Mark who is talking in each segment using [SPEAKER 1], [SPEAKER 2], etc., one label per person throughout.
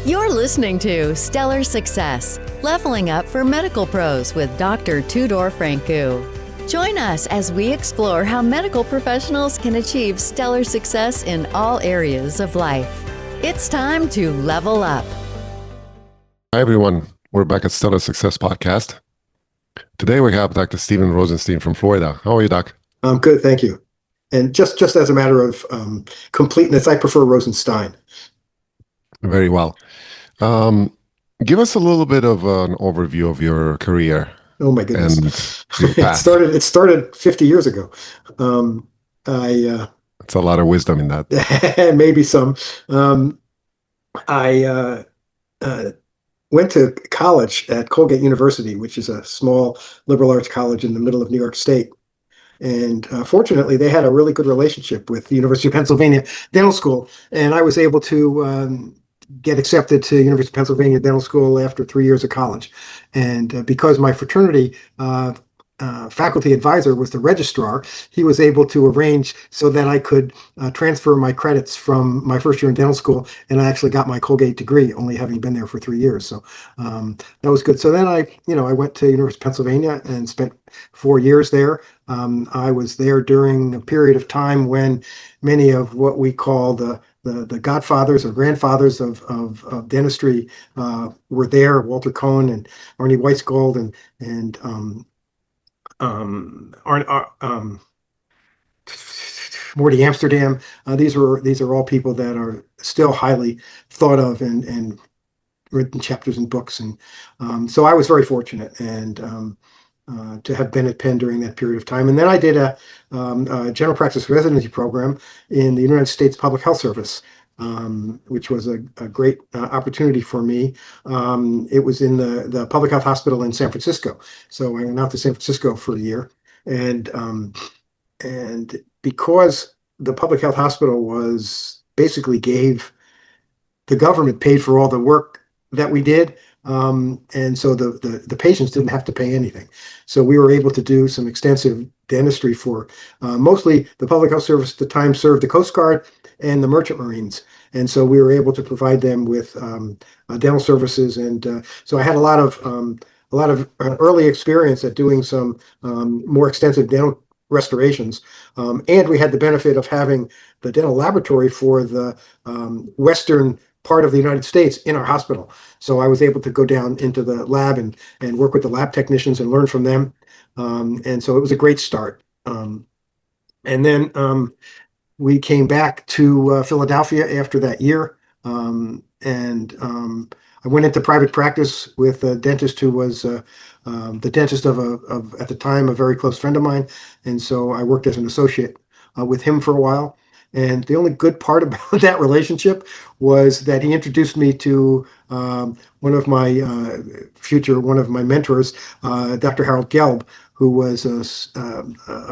[SPEAKER 1] You're listening to Stellar Success, Leveling Up for Medical Pros with Dr. Tudor Francu. Join us as we explore how medical professionals can achieve stellar success in all areas of life. It's time to level up.
[SPEAKER 2] Hi, everyone. We're back at Stellar Success Podcast. Today we have Dr. Stephen Rosenstein from Florida. How are you, Doc?
[SPEAKER 3] I'm good, thank you. And just as a matter of completeness, I prefer Rosenstein.
[SPEAKER 2] Very well. Give us a little bit of an overview of your career.
[SPEAKER 3] Oh my goodness!
[SPEAKER 2] And your path.
[SPEAKER 3] It started 50 years ago.
[SPEAKER 2] It's a lot of wisdom in that.
[SPEAKER 3] Maybe some. I went to college at Colgate University, which is a small liberal arts college in the middle of New York State. And fortunately, they had a really good relationship with the University of Pennsylvania Dental School, and I was able to get accepted to University of Pennsylvania Dental School after 3 years of college. And because my fraternity faculty advisor was the registrar, he was able to arrange so that I could transfer my credits from my first year in dental school, and I actually got my Colgate degree, only having been there for 3 years. So that was good. So then I went to University of Pennsylvania and spent 4 years there. I was there during a period of time when many of what we call the godfathers or grandfathers of dentistry were there. Walter Cohn and Arnie Weisgold and Morty Amsterdam. These are all people that are still highly thought of and written chapters in books. And so I was very fortunate and to have been at Penn during that period of time. And then I did a general practice residency program in the United States Public Health Service, which was a great opportunity for me. It was in the public health hospital in San Francisco. So I went out to San Francisco for a year. And because the public health hospital was basically the government paid for all the work that we did. And so the patients didn't have to pay anything. So we were able to do some extensive dentistry for mostly the public health service at the time served the Coast Guard and the Merchant Marines. And so we were able to provide them with dental services. And so I had a lot of early experience at doing some more extensive dental restorations. And we had the benefit of having the dental laboratory for the Western part of the United States in our hospital. So I was able to go down into the lab and work with the lab technicians and learn from them. And so it was a great start. And then we came back to Philadelphia after that year. I went into private practice with a dentist who was the dentist of at the time, a very close friend of mine. And so I worked as an associate with him for a while. And the only good part about that relationship was that he introduced me to one of my mentors, Dr. Harold Gelb, who was a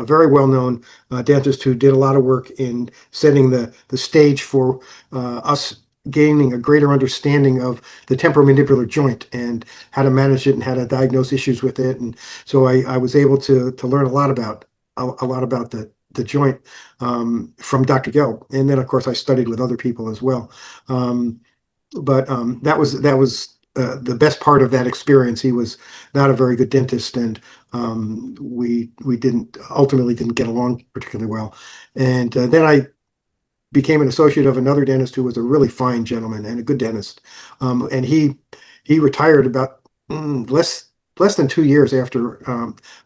[SPEAKER 3] very well-known dentist who did a lot of work in setting the stage for us gaining a greater understanding of the temporomandibular joint and how to manage it and how to diagnose issues with it. And so I was able to learn a lot about the joint from Dr. Gelb. And then, of course, I studied with other people as well. But that was the best part of that experience. He was not a very good dentist, and we ultimately didn't get along particularly well. And then I became an associate of another dentist who was a really fine gentleman and a good dentist. And he retired about less than 2 years after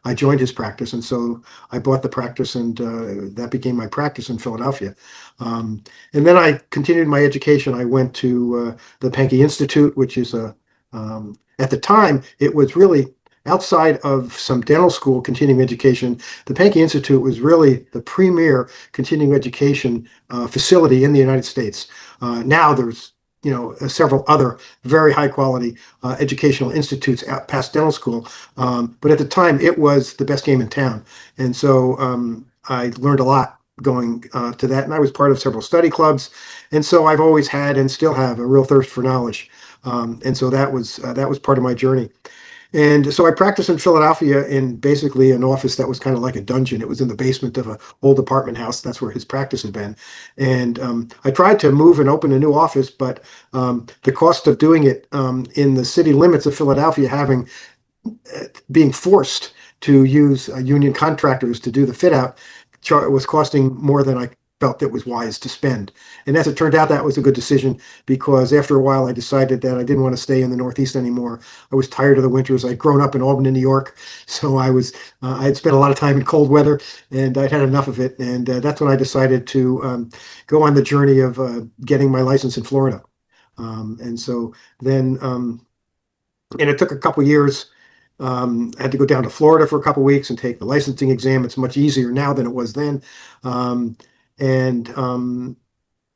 [SPEAKER 3] I joined his practice. And so I bought the practice, and that became my practice in Philadelphia. And then I continued my education. I went to the Pankey Institute, which is at the time, it was really outside of some dental school continuing education. The Pankey Institute was really the premier continuing education facility in the United States. Now there's several other very high quality educational institutes out past dental school. But at the time, it was the best game in town. And so I learned a lot going to that. And I was part of several study clubs. And so I've always had and still have a real thirst for knowledge. And so that was part of my journey. And so I practiced in Philadelphia in basically an office that was kind of like a dungeon. It was in the basement of an old apartment house. That's where his practice had been. And I tried to move and open a new office, but the cost of doing it in the city limits of Philadelphia, being forced to use union contractors to do the fit out, was costing more than I felt it was wise to spend. And as it turned out, that was a good decision, because after a while I decided that I didn't want to stay in the Northeast anymore. I was tired of the winters. I'd grown up in Albany, New York, so I had spent a lot of time in cold weather, and I'd had enough of it. And that's when I decided to go on the journey of getting my license in Florida. And so then, and it took a couple years. I had to go down to Florida for a couple weeks and take the licensing exam. It's much easier now than it was then. Um, and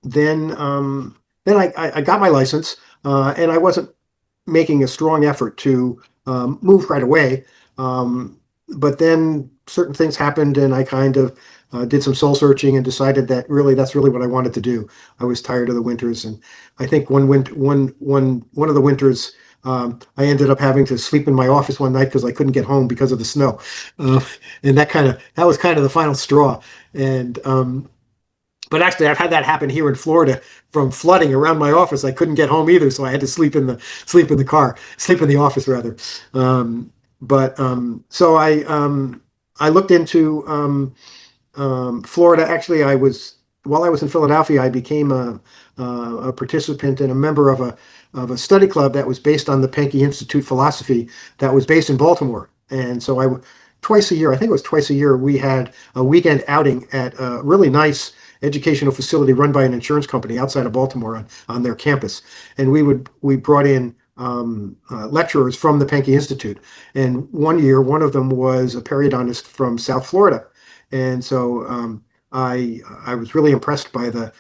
[SPEAKER 3] then I got my license, and I wasn't making a strong effort to move right away. But then certain things happened, and I kind of did some soul searching and decided that really that's really what I wanted to do. I was tired of the winters, and I think one of the winters, I ended up having to sleep in my office one night because I couldn't get home because of the snow, and that was kind of the final straw. And but actually, I've had that happen here in Florida from flooding around my office. I couldn't get home either, so I had to sleep in the car, sleep in the office rather. So I looked into Florida. Actually, while I was in Philadelphia, I became a participant and a member of a study club that was based on the Pankey Institute philosophy that was based in Baltimore. And so twice a year, I think it was twice a year, we had a weekend outing at a really nice educational facility run by an insurance company outside of Baltimore on their campus. And we brought in lecturers from the Pankey Institute. And one year, one of them was a periodontist from South Florida. And so I was really impressed by the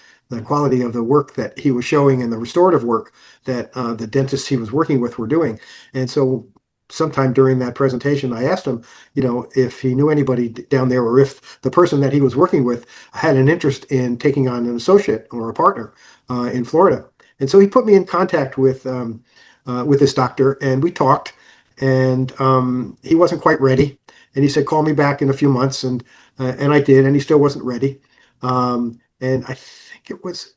[SPEAKER 3] quality of the work that he was showing and the restorative work that the dentists he was working with were doing. And so sometime during that presentation, I asked him, if he knew anybody down there, or if the person that he was working with had an interest in taking on an associate or a partner in Florida. And so he put me in contact with this doctor, and we talked, and he wasn't quite ready. And he said, call me back in a few months. And I did, and he still wasn't ready. And I think it was,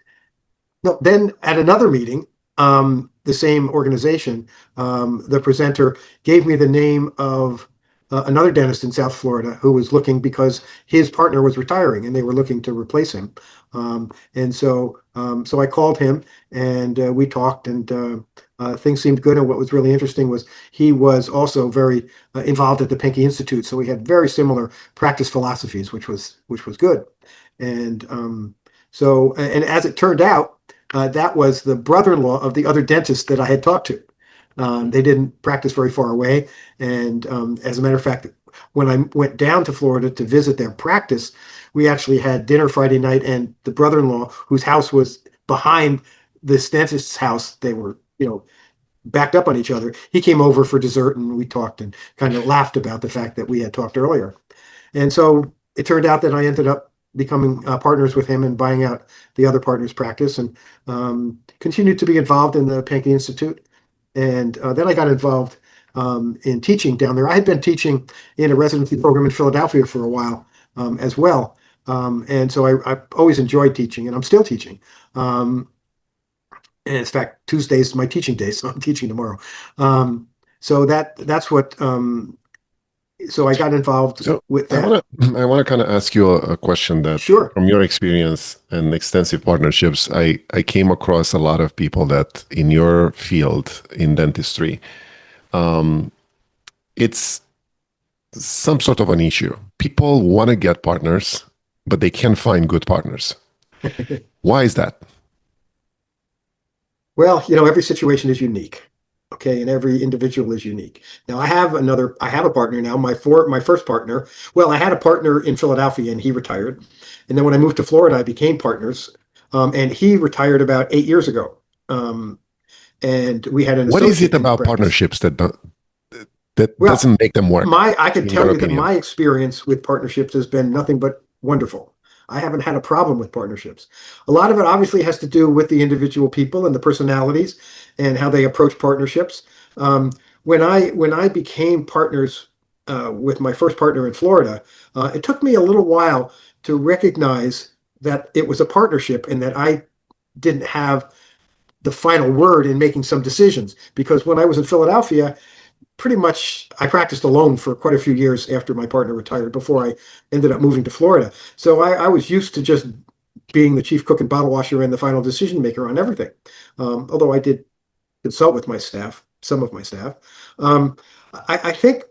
[SPEAKER 3] no, then at another meeting, the same organization, the presenter gave me the name of another dentist in South Florida who was looking, because his partner was retiring and they were looking to replace him. So I called him, and we talked, and things seemed good. And what was really interesting was he was also very involved at the Pankey Institute. So we had very similar practice philosophies, which was good. And and as it turned out, that was the brother-in-law of the other dentist that I had talked to. They didn't practice very far away. And as a matter of fact, when I went down to Florida to visit their practice, we actually had dinner Friday night, and the brother-in-law, whose house was behind this dentist's house, they were, backed up on each other. He came over for dessert, and we talked and kind of laughed about the fact that we had talked earlier. And so it turned out that I ended up becoming partners with him and buying out the other partner's practice, and continued to be involved in the Pankey Institute. And then I got involved in teaching down there. I had been teaching in a residency program in Philadelphia for a while as well. And so I always enjoyed teaching, and I'm still teaching. And in fact, Tuesday's is my teaching day, so I'm teaching tomorrow. So that's what. So I got involved with that.
[SPEAKER 2] I want to kind of ask you a question that,
[SPEAKER 3] sure,
[SPEAKER 2] from your experience and extensive partnerships, I came across a lot of people that in your field in dentistry, it's some sort of an issue. People want to get partners, but they can't find good partners. Why is that?
[SPEAKER 3] Well, every situation is unique. Okay, and every individual is unique. Now, I have a partner now. My first partner. Well, I had a partner in Philadelphia, and he retired. And then when I moved to Florida, I became partners. And he retired about 8 years ago. And we had an.
[SPEAKER 2] What is it about partnerships that doesn't make them work?
[SPEAKER 3] I can tell you that my experience with partnerships has been nothing but wonderful. I haven't had a problem with partnerships. A lot of it obviously has to do with the individual people and the personalities and how they approach partnerships. when I became partners with my first partner in Florida, it took me a little while to recognize that it was a partnership and that I didn't have the final word in making some decisions. Because when I was in Philadelphia, pretty much I practiced alone for quite a few years after my partner retired before I ended up moving to Florida. So I was used to just being the chief cook and bottle washer and the final decision maker on everything. Although I did consult with my staff, some of my staff. Um, I think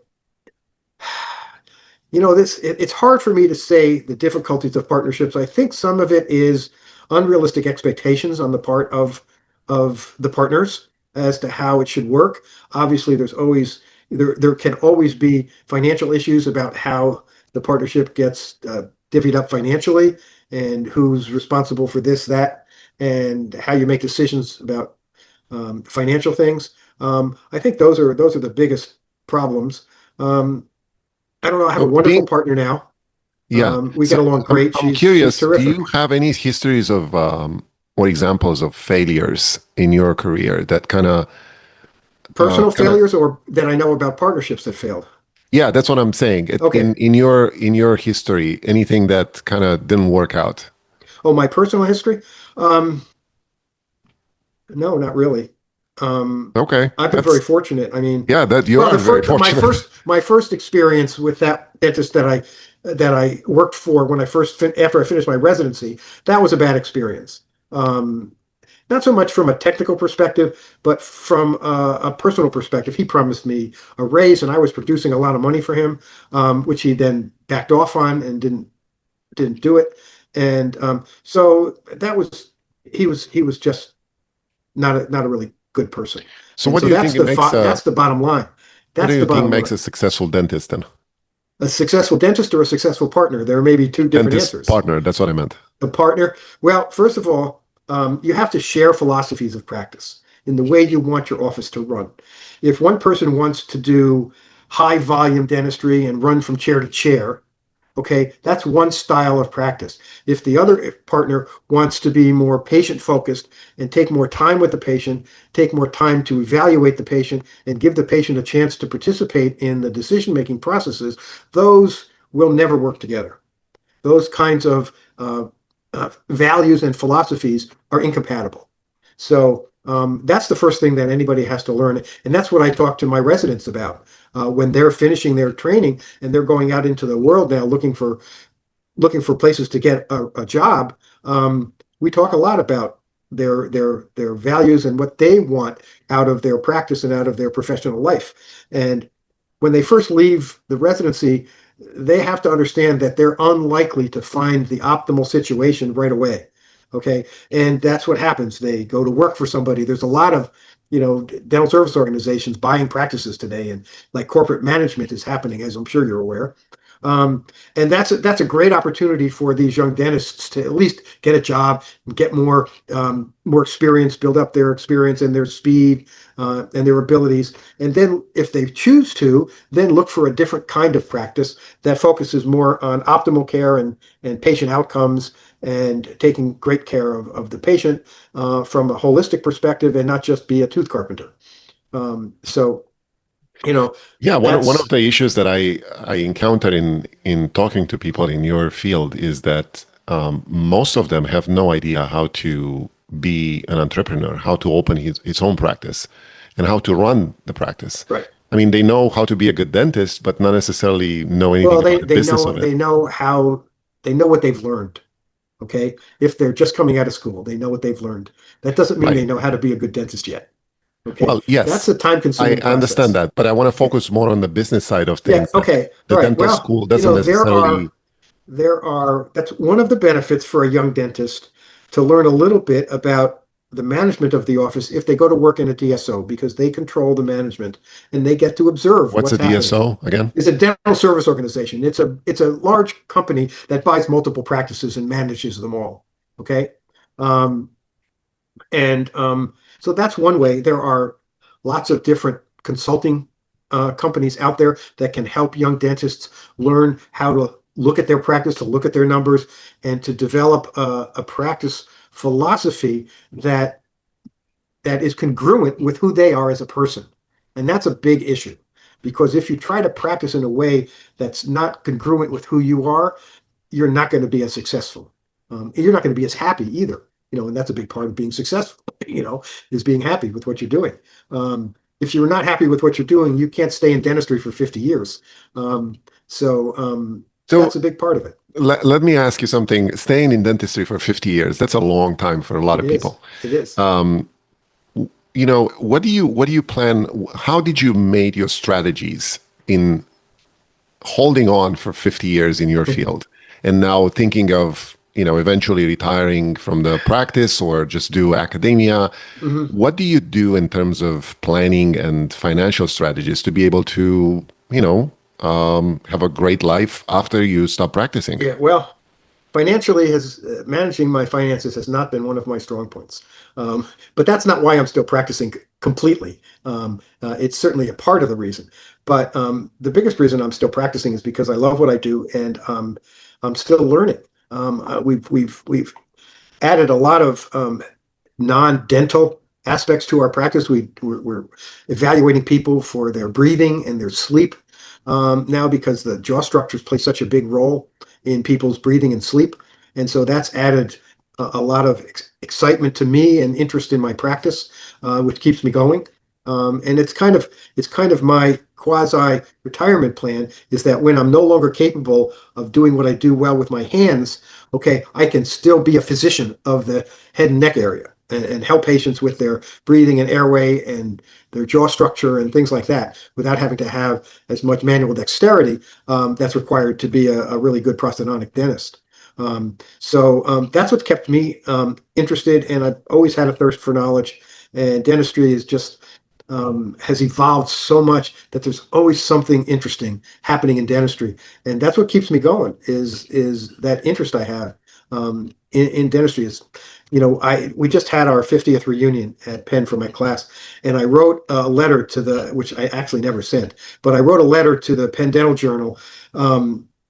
[SPEAKER 3] it's hard for me to say the difficulties of partnerships. I think some of it is unrealistic expectations on the part of the partners as to how it should work. Obviously, there can always be financial issues about how the partnership gets divvied up financially and who's responsible for this, that, and how you make decisions about financial things. I think those are the biggest problems. Um, I don't know. I have a
[SPEAKER 2] So
[SPEAKER 3] wonderful
[SPEAKER 2] being,
[SPEAKER 3] partner now.
[SPEAKER 2] yeah.
[SPEAKER 3] We
[SPEAKER 2] So
[SPEAKER 3] get along great.
[SPEAKER 2] I'm
[SPEAKER 3] She's
[SPEAKER 2] curious, do you
[SPEAKER 3] terrific.
[SPEAKER 2] have any histories of or examples of failures in your career that
[SPEAKER 3] Personal
[SPEAKER 2] kind of
[SPEAKER 3] failures or that I know about partnerships that failed.
[SPEAKER 2] yeah, that's what I'm saying.
[SPEAKER 3] Okay.
[SPEAKER 2] In your history, anything that kind of didn't work out?
[SPEAKER 3] Oh, my personal history? Um, no, not really.
[SPEAKER 2] Okay,
[SPEAKER 3] I've been very
[SPEAKER 2] that's
[SPEAKER 3] fortunate. I mean,
[SPEAKER 2] yeah, that you
[SPEAKER 3] well,
[SPEAKER 2] are very fortunate.
[SPEAKER 3] my first experience with that dentist that I worked for when after I finished my residency, that was a bad experience. Um, Not so much from a technical perspective, but from a personal perspective. He promised me a raise, and I was producing a lot of money for him, which he then backed off on and didn't do it. And so that was he was just not a really good person.
[SPEAKER 2] So
[SPEAKER 3] And
[SPEAKER 2] what
[SPEAKER 3] so
[SPEAKER 2] do you think it makes
[SPEAKER 3] that's the bottom line.
[SPEAKER 2] what do
[SPEAKER 3] That's
[SPEAKER 2] you
[SPEAKER 3] the
[SPEAKER 2] think
[SPEAKER 3] bottom
[SPEAKER 2] makes
[SPEAKER 3] line.
[SPEAKER 2] a successful dentist then?
[SPEAKER 3] A successful dentist or a successful partner? There may be two different
[SPEAKER 2] Dentist
[SPEAKER 3] answers.
[SPEAKER 2] partner, that's what I meant.
[SPEAKER 3] A partner, well, first of all, you have to share philosophies of practice in the way you want your office to run. If one person wants to do high volume dentistry and run from chair to chair, okay, that's one style of practice. If the other partner wants to be more patient focused and take more time with the patient, take more time to evaluate the patient and give the patient a chance to participate in the decision making processes, those will never work together. Those kinds of values and philosophies are incompatible. So that's the first thing that anybody has to learn. And that's what I talk to my residents about when they're finishing their training and they're going out into the world now looking for places to get a job. We talk a lot about their values and what they want out of their practice and out of their professional life. And when they first leave the residency, they have to understand that they're unlikely to find the optimal situation right away. Okay. And that's what happens. They go to work for somebody. There's a lot of, dental service organizations buying practices today, and like corporate management is happening, as I'm sure you're aware. Um, and that's a great opportunity for these young dentists to at least get a job and get more experience, build up their experience and their speed and their abilities. And then if they choose to, then look for a different kind of practice that focuses more on optimal care and patient outcomes and taking great care of the patient from a holistic perspective and not just be a tooth carpenter. So,
[SPEAKER 2] Yeah, one of
[SPEAKER 3] that's
[SPEAKER 2] the issues that I encounter in talking to people in your field is that most of them have no idea how to be an entrepreneur, how to open his own practice, and how to run the practice.
[SPEAKER 3] right.
[SPEAKER 2] I mean, they know how to be a good dentist, but not necessarily know
[SPEAKER 3] Well,
[SPEAKER 2] anything
[SPEAKER 3] they
[SPEAKER 2] about the
[SPEAKER 3] they
[SPEAKER 2] business
[SPEAKER 3] know
[SPEAKER 2] of it.
[SPEAKER 3] they know how they know what they've learned. Okay, if they're just coming out of school, they know what they've learned. That doesn't mean they
[SPEAKER 2] Right.
[SPEAKER 3] know how to be a good dentist yet. Okay,
[SPEAKER 2] Well,
[SPEAKER 3] that's
[SPEAKER 2] yes,
[SPEAKER 3] a
[SPEAKER 2] I
[SPEAKER 3] time-consuming
[SPEAKER 2] understand
[SPEAKER 3] process.
[SPEAKER 2] that, but I want to
[SPEAKER 3] Yeah,
[SPEAKER 2] focus more on the business side of
[SPEAKER 3] yeah.
[SPEAKER 2] things that
[SPEAKER 3] Okay,
[SPEAKER 2] the
[SPEAKER 3] all right.
[SPEAKER 2] dental
[SPEAKER 3] Well,
[SPEAKER 2] school doesn't necessarily.
[SPEAKER 3] that's one of the benefits for a young dentist to learn a little bit about the management of the office if they go to work in a DSO, because they control the management and they get to observe
[SPEAKER 2] What's
[SPEAKER 3] what's
[SPEAKER 2] a
[SPEAKER 3] happening.
[SPEAKER 2] DSO again?
[SPEAKER 3] It's a dental service organization. It's a large company that buys multiple practices and manages them all. Okay. Um, and so that's one way. There are lots of different consulting companies out there that can help young dentists learn how to look at their practice, to look at their numbers, and to develop a practice philosophy that is congruent with who they are as a person. And that's a big issue, because if you try to practice in a way that's not congruent with who you are, you're not going to be as successful. You're not going to be as happy either. And that's a big part of being successful, is being happy with what you're doing. If you're not happy with what you're doing, you can't stay in dentistry for 50 years.
[SPEAKER 2] So
[SPEAKER 3] That's a big part of it.
[SPEAKER 2] let me ask you something. Staying in dentistry for 50 years, that's a long time for a lot
[SPEAKER 3] It
[SPEAKER 2] of
[SPEAKER 3] is.
[SPEAKER 2] people.
[SPEAKER 3] It is.
[SPEAKER 2] What do you plan? How did you make your strategies in holding on for 50 years in your field and now thinking of, eventually retiring from the practice or just do academia?
[SPEAKER 3] Mhm.
[SPEAKER 2] What do you do in terms of planning and financial strategies to be able to, have a great life after you stop practicing?
[SPEAKER 3] Yeah, well, financially, has managing my finances has not been one of my strong points. But that's not why I'm still practicing completely. It's certainly a part of the reason. But the biggest reason I'm still practicing is because I love what I do, and I'm still learning. We've added a lot of non-dental aspects to our practice. We're evaluating people for their breathing and their sleep now, because the jaw structures play such a big role in people's breathing and sleep. And so that's added a lot of excitement to me and interest in my practice, which keeps me going. And it's kind of my quasi retirement plan, is that when I'm no longer capable of doing what I do well with my hands, okay, I can still be a physician of the head and neck area, and help patients with their breathing and airway and their jaw structure and things like that, without having to have as much manual dexterity that's required to be a really good prosthodontic dentist. So that's what kept me interested, and I've always had a thirst for knowledge. And dentistry is just has evolved so much that there's always something interesting happening in dentistry, and that's what keeps me going. Is that interest I have in dentistry? Is we just had our 50th reunion at Penn for my class, and I wrote a letter which I actually never sent, but I wrote a letter to the Penn Dental Journal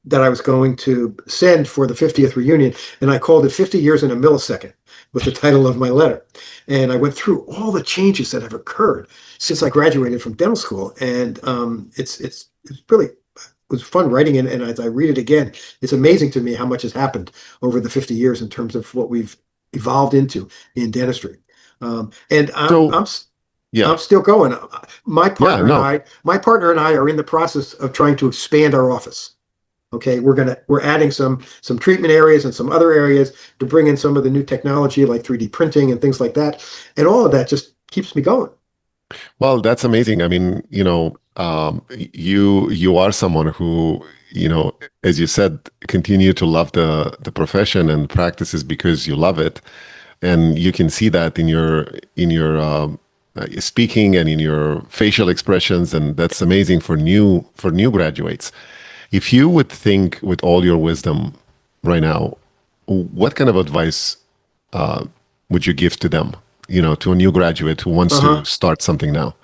[SPEAKER 3] that I was going to send for the 50th reunion, and I called it 50 Years in a Millisecond, was the title of my letter. And I went through all the changes that have occurred since I graduated from dental school, and it's really, it was fun writing it. And as I read it again, it's amazing to me how much has happened over the 50 years in terms of what we've evolved into in dentistry. And
[SPEAKER 2] So,
[SPEAKER 3] I'm
[SPEAKER 2] yeah,
[SPEAKER 3] still going. My
[SPEAKER 2] yeah,
[SPEAKER 3] partner and
[SPEAKER 2] no.
[SPEAKER 3] I, my partner and I are in the process of trying to expand our office. Okay, we're adding some treatment areas and some other areas to bring in some of the new technology like 3D printing and things like that. And all of that just keeps me going.
[SPEAKER 2] Well, that's amazing. I mean, you are someone who, as you said, continue to love the profession and practices because you love it, and you can see that in your speaking and in your facial expressions, and that's amazing for new graduates. If you would think with all your wisdom right now, what kind of advice would you give to them? To a new graduate who wants to
[SPEAKER 3] Uh-huh.
[SPEAKER 2] start something now.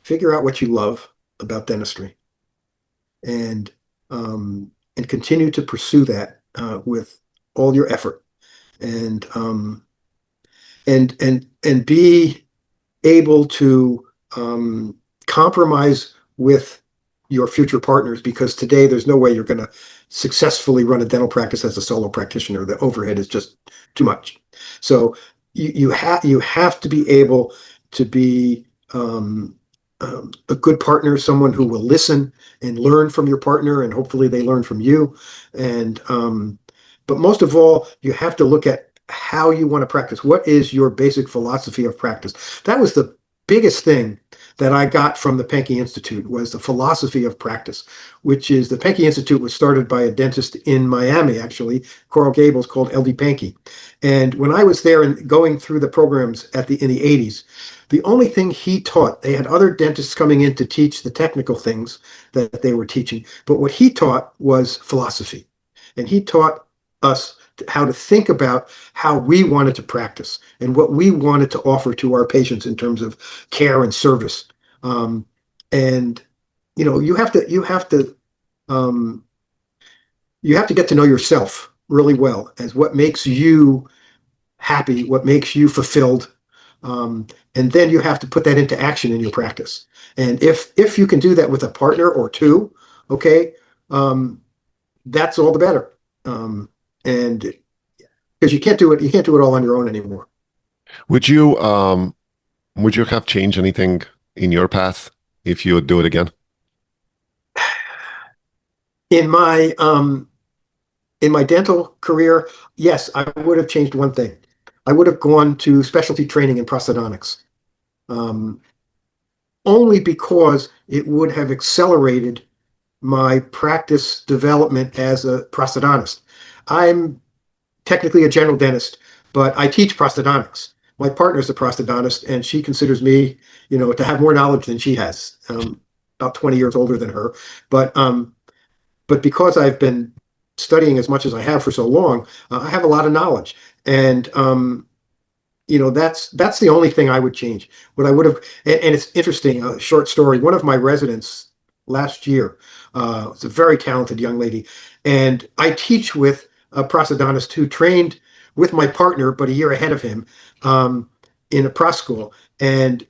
[SPEAKER 3] Figure out what you love about dentistry, and and continue to pursue that with all your effort, and and be able to compromise with your future partners, because today there's no way you're going to successfully run a dental practice as a solo practitioner. The overhead is just too much. So you have to be able to be a good partner, someone who will listen and learn from your partner, and hopefully they learn from you. And but most of all, you have to look at how you want to practice. What is your basic philosophy of practice? That was the biggest thing that I got from the Pankey Institute, was the philosophy of practice, which is, the Pankey Institute was started by a dentist in Miami, actually, Coral Gables, called L.D. Pankey. And when I was there and going through the programs in the 80s, the only thing he taught, they had other dentists coming in to teach the technical things that they were teaching, but what he taught was philosophy. And he taught us how to think about how we wanted to practice and what we wanted to offer to our patients in terms of care and service. And um, you have to get to know yourself really well, as what makes you happy, what makes you fulfilled, And then you have to put that into action in your practice. And if you can do that with a partner or two, okay, that's all the better. And because you can't do it all on your own anymore.
[SPEAKER 2] Would you have changed anything in your path if you would do it again?
[SPEAKER 3] In my dental career, yes, I would have changed one thing. I would have gone to specialty training in prosthodontics, um, only because it would have accelerated my practice development as a prosthodontist. I'm technically a general dentist, but I teach prosthodontics. My partner's a prosthodontist, and she considers me, to have more knowledge than she has. About 20 years older than her, but because I've been studying as much as I have for so long, I have a lot of knowledge, and that's the only thing I would change. What I would have, and it's interesting. A short story. One of my residents last year was a very talented young lady, and I teach with a prosthodontist who trained with my partner, but a year ahead of him, in a pros school. And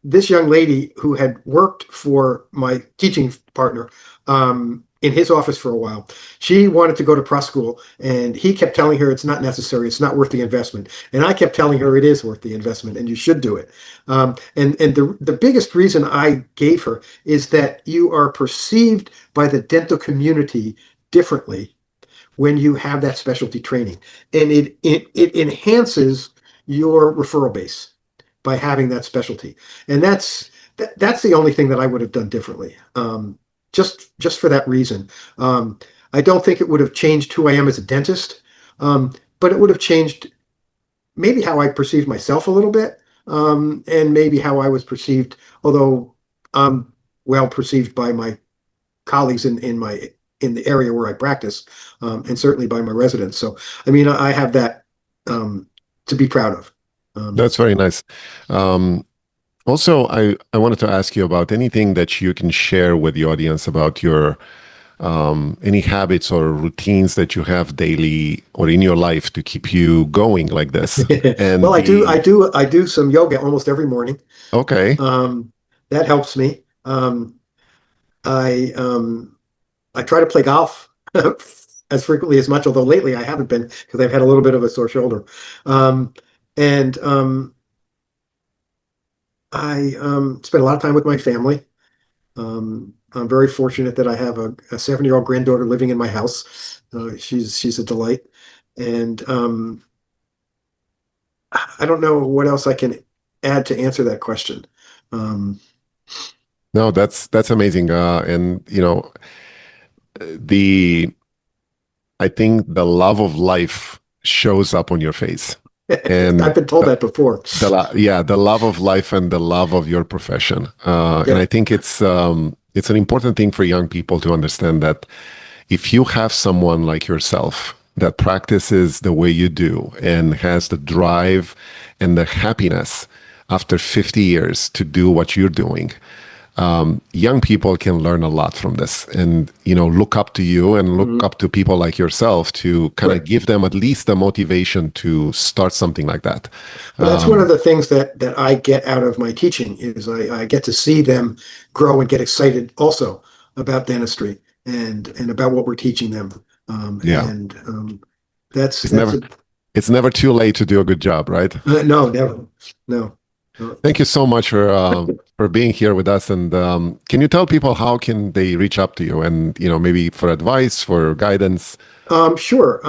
[SPEAKER 3] this young lady who had worked for my teaching partner in his office for a while, she wanted to go to press school, and he kept telling her it's not necessary, it's not worth the investment. And I kept telling her it is worth the investment, and you should do it. And the biggest reason I gave her is that you are perceived by the dental community differently when you have that specialty training, and it enhances your referral base by having that specialty. And that's the only thing that I would have done differently. Just for that reason. I don't think it would have changed who I am as a dentist, but it would have changed maybe how I perceived myself a little bit, and maybe how I was perceived, although I'm well perceived by my colleagues in the area where I practice, and certainly by my residents. So, I mean, I have that to be proud of.
[SPEAKER 2] That's very nice. Also, I wanted to ask you about anything that you can share with the audience about your any habits or routines that you have daily or in your life to keep you going like this. And
[SPEAKER 3] Well, I do some yoga almost every morning.
[SPEAKER 2] Okay.
[SPEAKER 3] That helps me. I I try to play golf as frequently as much, although lately I haven't been because I've had a little bit of a sore shoulder. And I spend a lot of time with my family. I'm very fortunate that I have a 7-year-old granddaughter living in my house. She's a delight, and I don't know what else I can add to answer that question.
[SPEAKER 2] No, that's amazing. And the I think the love of life shows up on your face. And
[SPEAKER 3] I've been told that before.
[SPEAKER 2] The love of life and the love of your profession. And I think it's an important thing for young people to understand that if you have someone like yourself that practices the way you do and has the drive and the happiness after 50 years to do what you're doing, young people can learn a lot from this, and look up to you and look up to people like yourself to kind of give them at least the motivation to start something like that.
[SPEAKER 3] Well, that's one of the things that I get out of my teaching is I get to see them grow and get excited also about dentistry and about what we're teaching them. And
[SPEAKER 2] it's never too late to do a good job, right?
[SPEAKER 3] No, never. No.
[SPEAKER 2] Thank you so much for being here with us. And can you tell people how can they reach up to you and maybe for advice, for guidance?
[SPEAKER 3] Sure.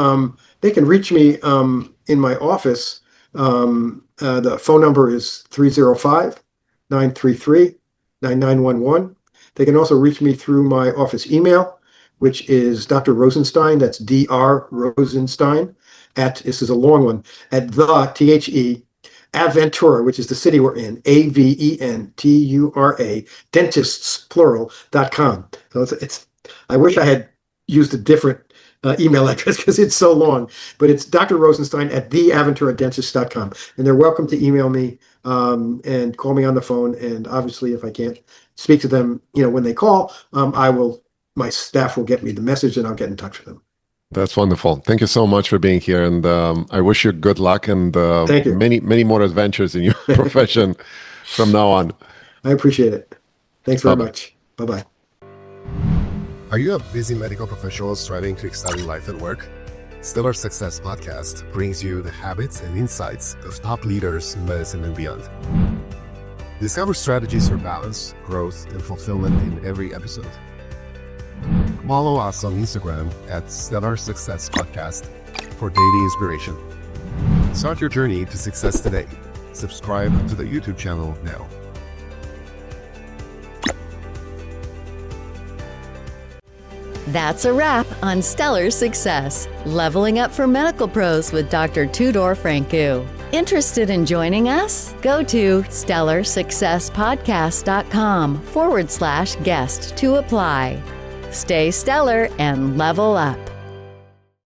[SPEAKER 3] They can reach me in my office. The phone number is 305-933-9911. They can also reach me through my office email, which is Dr. Rosenstein. That's Dr. Rosenstein this is a long one, at the Aventura, which is the city we're in, Aventura, dentists, plural.com. So I wish I had used a different email address because it's so long, but it's Dr. Rosenstein at theaventuradentist.com. And they're welcome to email me and call me on the phone. And obviously, if I can't speak to them, when they call, my staff will get me the message and I'll get in touch with them.
[SPEAKER 2] That's wonderful. Thank you so much for being here, and I wish you good luck and
[SPEAKER 3] Thank you.
[SPEAKER 2] many more adventures in your profession from now on.
[SPEAKER 3] I appreciate it. Thanks very
[SPEAKER 2] Bye-bye.
[SPEAKER 3] much. Bye-bye.
[SPEAKER 4] Are you a busy medical professional striving to excel in life and work? Stellar Success Podcast brings you the habits and insights of top leaders in medicine and beyond. Discover strategies for balance, growth, and fulfillment in every episode. Follow us on Instagram at Stellar Success Podcast for daily inspiration. Start your journey to success today. Subscribe to the YouTube channel now.
[SPEAKER 1] That's a wrap on Stellar Success, leveling up for medical pros with Dr. Tudor Francu. Interested in joining us? Go to stellarsuccesspodcast.com/guest to apply. Stay stellar and level up.